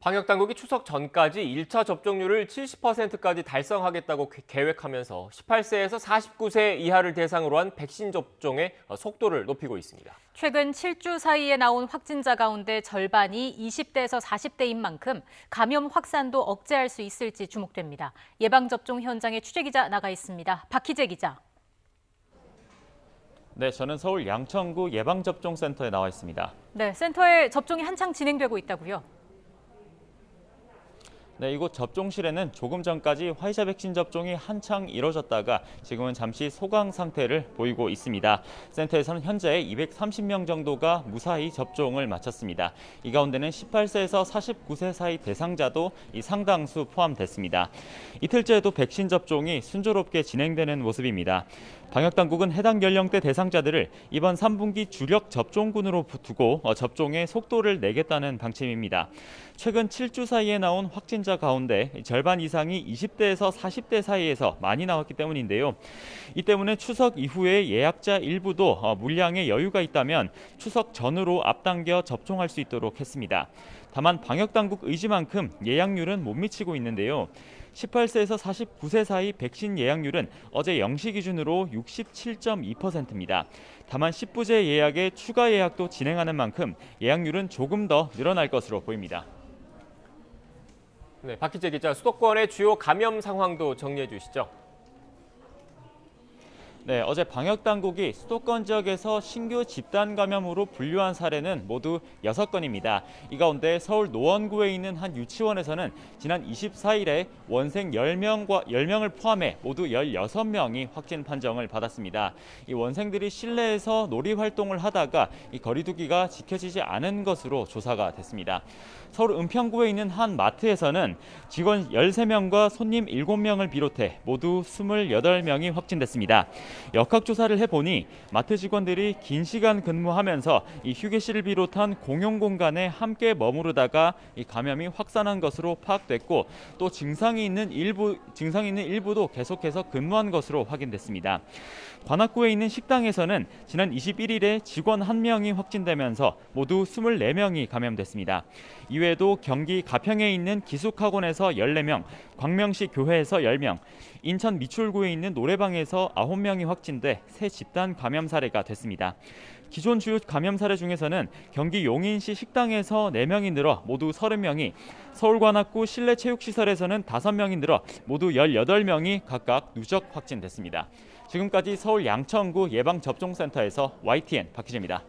방역당국이 추석 전까지 1차 접종률을 70%까지 달성하겠다고 계획하면서 18세에서 49세 이하를 대상으로 한 백신 접종의 속도를 높이고 있습니다. 최근 7주 사이에 나온 확진자 가운데 절반이 20대에서 40대인 만큼 감염 확산도 억제할 수 있을지 주목됩니다. 예방접종 현장에 취재기자 나가 있습니다. 박희재 기자. 네, 저는 서울 양천구 예방접종센터에 나와 있습니다. 네, 센터에 접종이 한창 진행되고 있다고요? 네, 이곳 접종실에는 조금 전까지 화이자 백신 접종이 한창 이뤄졌다가 지금은 잠시 소강 상태를 보이고 있습니다. 센터에서는 현재 230명 정도가 무사히 접종을 마쳤습니다. 이 가운데는 18세에서 49세 사이 대상자도 상당수 포함됐습니다. 이틀째에도 백신 접종이 순조롭게 진행되는 모습입니다. 방역당국은 해당 연령대 대상자들을 이번 3분기 주력 접종군으로 두고 접종의 속도를 내겠다는 방침입니다. 최근 7주 사이에 나온 확진자 가운데 절반 이상이 20대에서 40대 사이에서 많이 나왔기 때문인데요. 이 때문에 추석 이후에 예약자 일부도 물량에 여유가 있다면 추석 전으로 앞당겨 접종할 수 있도록 했습니다. 다만 방역당국 의지만큼 예약률은 못 미치고 있는데요. 18세에서 49세 사이 백신 예약률은 어제 0시 기준으로 67.2%입니다. 다만 10부제 예약에 추가 예약도 진행하는 만큼 예약률은 조금 더 늘어날 것으로 보입니다. 네, 박희재 기자, 수도권의 주요 감염 상황도 정리해 주시죠. 네, 어제 방역당국이 수도권 지역에서 신규 집단 감염으로 분류한 사례는 모두 6건입니다. 이 가운데 서울 노원구에 있는 한 유치원에서는 지난 24일에 원생 10명을 포함해 모두 16명이 확진 판정을 받았습니다. 이 원생들이 실내에서 놀이 활동을 하다가 거리두기가 지켜지지 않은 것으로 조사가 됐습니다. 서울 은평구에 있는 한 마트에서는 직원 13명과 손님 7명을 비롯해 모두 28명이 확진됐습니다. 역학조사를 해보니 마트 직원들이 긴 시간 근무하면서 이 휴게실을 비롯한 공용 공간에 함께 머무르다가 이 감염이 확산한 것으로 파악됐고 또 증상이 있는 일부도 계속해서 근무한 것으로 확인됐습니다. 관악구에 있는 식당에서는 지난 21일에 직원 1명이 확진되면서 모두 24명이 감염됐습니다. 이외에도 경기 가평에 있는 기숙학원에서 14명, 광명시 교회에서 10명, 인천 미추홀구에 있는 노래방에서 9명이 확진돼 새 집단 감염 사례가 됐습니다. 기존 주요 감염 사례 중에서는 경기 용인시 식당에서 4명이 늘어 모두 30명이, 서울 관악구 실내 체육시설에서는 5명이 늘어 모두 18명이 각각 누적 확진됐습니다. 지금까지 서울 양천구 예방접종센터에서 YTN 박희재입니다.